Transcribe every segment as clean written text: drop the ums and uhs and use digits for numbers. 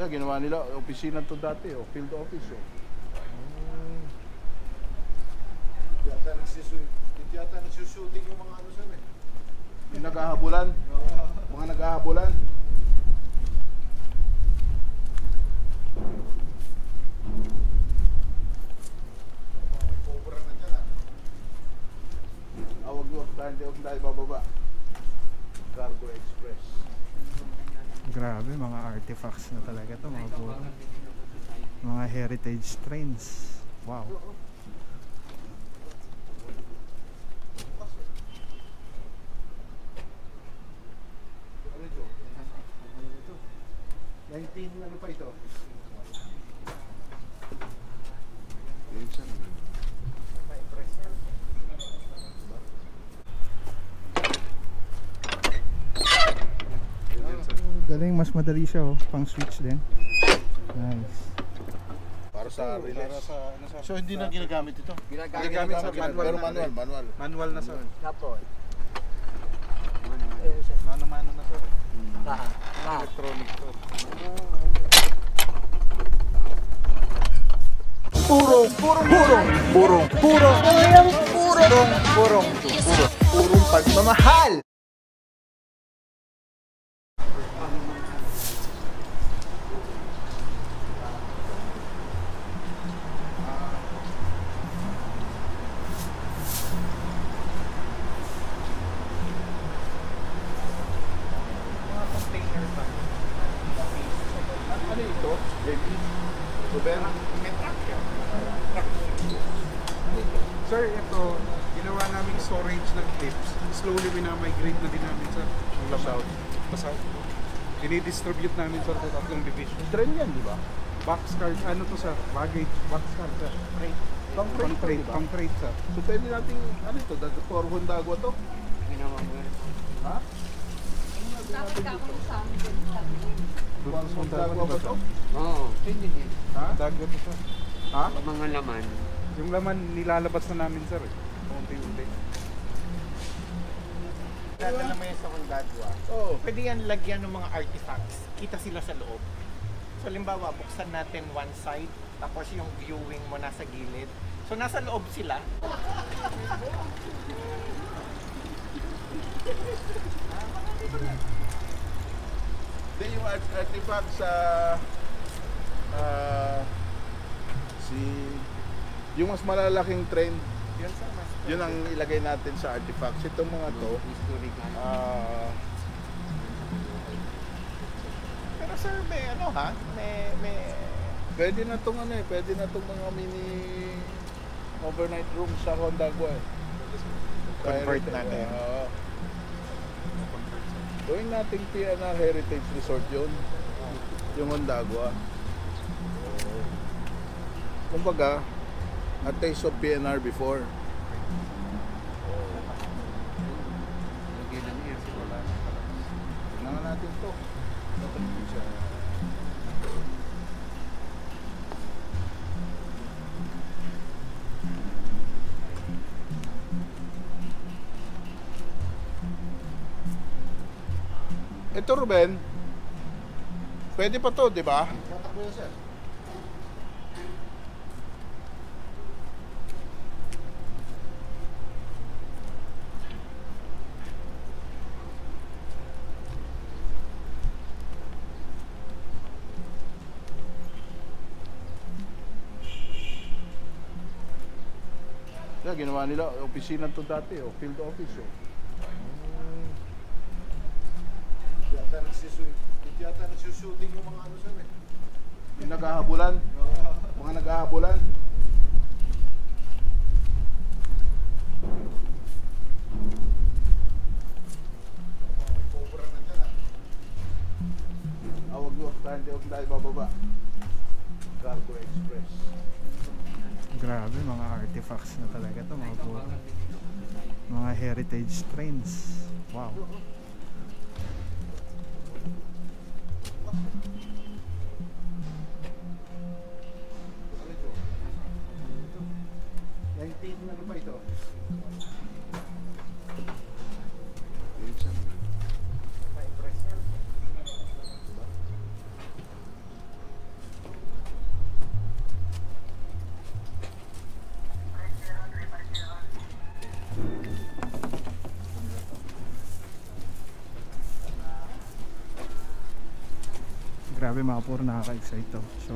Yeah, ginawa nila, opisina to dati, field office. Hindi yata nagsushooting yung mga ano sir eh. Yung naghahabulan, mga naghahabulan. Cobra na dyan ah. Huwag tayo bababa. Cargo Express. Grabe, mga artifacts na talaga to, mga heritage trains. Wow. Ano ito? 19 ano pa ito? Galing, mas madali siya oh, pang switch din. Nice. Para sa relay. So hindi na ginagamit ito? Ginagamit sa manual. Manual na sir. Tapos, Mano-mano na sir. lahat. Electronic to. Purong pagmamahal! Ano ito? JP? Ruben? Sir, ito, ginawa namin storage ng clips. Slowly minamigrate na din namin sa South. South. Dinidistribute namin sa tatlong division. Train yan, di ba? Boxcar, ano to sir? Baggage, boxcar sir. Pang freight to, di ba? Pang freight sir. So pwede natin, ano ito? For Hondagua to? Ha? Dapat ka akong sabi din. For Hondagua ba to? Oo. Ha? Dagat to sir. Ha? Mga laman. Yung laman nilalabas na namin sir. Unti-unti. Dadala mo yan sa Hondagua. Oo. Pwede yan lagyan ng mga artifacts. Kita sila sa loob. So, halimbawa, buksan natin one side, tapos yung viewing mo nasa gilid. So, nasa loob sila. Then yung artifact sa yung mas malalaking trend, Yun sir, mas yun ang ilagay natin sa artifacts. Itong mga to, Pero sir, may ano ha? May pwede na tong ano eh, pwede na tong mga mini overnight room sa Hondagua eh. Convert natin. Gawin natin PNR Heritage Resort yun, yung Hondagua. Kumbaga, a taste of PNR before. Tignan natin to. Ito Ruben, pwede pa to, di ba? Tatakbo yan sir. Yeah, ginawa nila, opisina to dati, field office. Hindi yata nagsushooting yung mga ano sir eh. Yung naghahabulan, mga naghahabulan. Cobra na dyan ah. Huwag tayo bababa. Cargo Express. Grabe, mga artifacts na talaga to, mga heritage trains. Wow. Ano pa ito? Grabe mga puro nakaka-excite to. So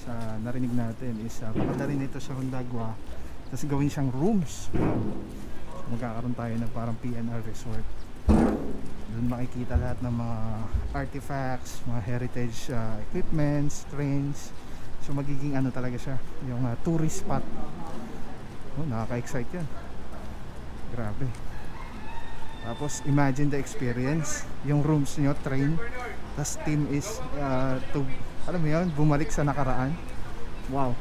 sa narinig natin is papadalhin ito sa Condagua, tapos gawin siyang rooms. So, magkakaroon tayo ng parang PNR resort. Doon makikita lahat ng mga artifacts, mga heritage equipments, trains. So magiging ano talaga siya, yung tourist spot. Oh, nakaka-excite yan. Grabe. Tapos imagine the experience, yung rooms nyo, train, tas team is to, alam mo yun, bumalik sa nakaraan. Wow.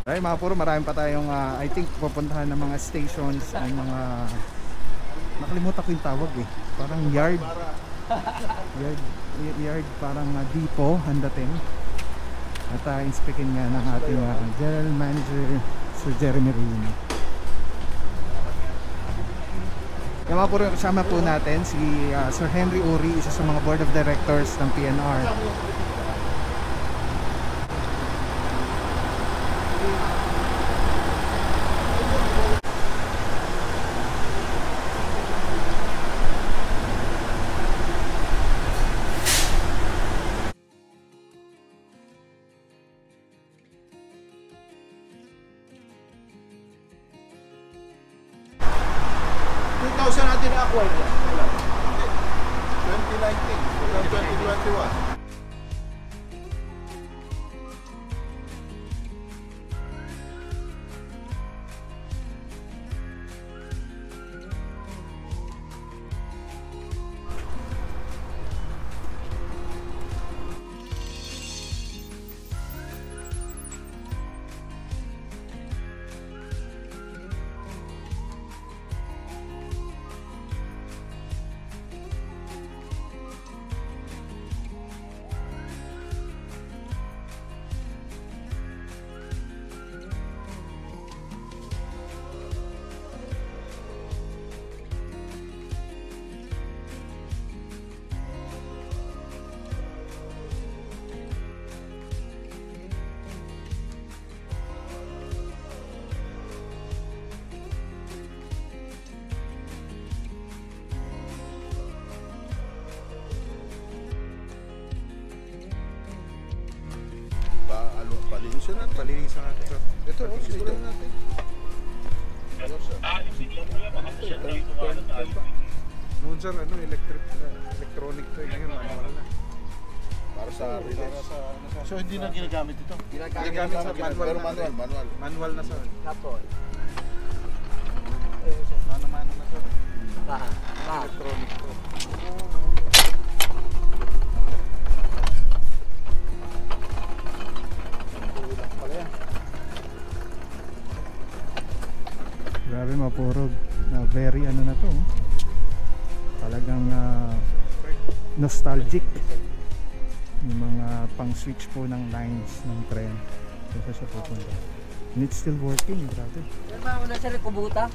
Ay mga puro, marami pa tayong I think pupuntahan ng mga stations, ng mga, nakalimutan ko yung tawag eh, parang yard, parang depot ang dating. At inspekin nga ng ating General Manager Sir Jeremy Reyno. Yung mga puro, kasama po natin si Sir Henry Uri, isa sa mga board of directors ng PNR. Natin na-acquire yan. 2019 hanggang 2021. Palinisan natin. Palinisan natin, sir. Ito, siguro natin. Noon sir, electronic to. Ngayon, manual na. Para sa relax. So hindi na ginagamit ito? Ginagamit sa manual. Pero na. manual. Manual na sir. Tapos. Mano-mano na sir. Electronic to. Grabe mapurog. Very ano na to. Talagang nostalgic. Yung mga pang switch po ng lines ng tren. Kung siya pupunta. And it's still working. Grabe. Yan ba ako na sir, kubuta?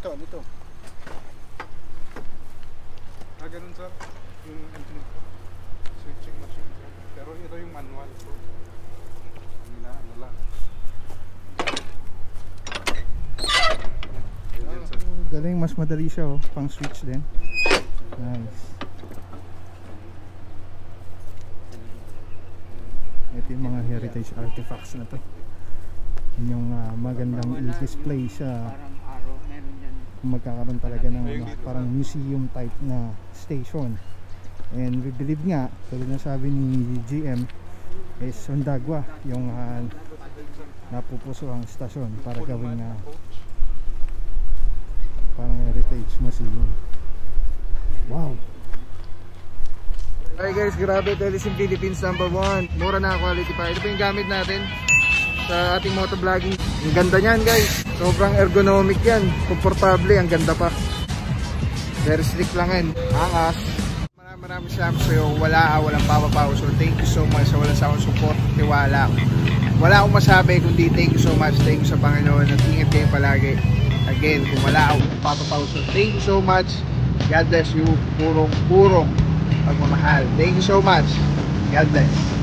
Ito. Ganun sir. Yung switching machine sir. Pero ito yung manual. So, ano lang. Galing, mas madali siya oh. Pang switch din. Nice. Ito yung mga heritage artifacts na to. Yun yung magandang i-display sa kung magkakaroon talaga ng parang museum type na station. And we believe nga, tulad na sabi ni GM, is Condagua yung napupuso ang stasyon para gawing parang heritage museum. Wow! Alright guys, grabe, Telesim Philippines #1. Mura na quality pa. Ito pa yung gamit natin sa ating motovlogging. Ang ganda niyan guys, sobrang ergonomic yan, komportable, ang ganda pa, very slick lang yan, angas. Maraming salamat sa'yo, walang papapaw. So thank you so much sa walang sawang support, tiwala. Wala akong masabi kundi thank you so much, thank you sa Panginoon at ingat kayo palagi. Again, kung wala akong papapaw, so thank you so much, God bless you, purong pagmamahal. Thank you so much, God bless.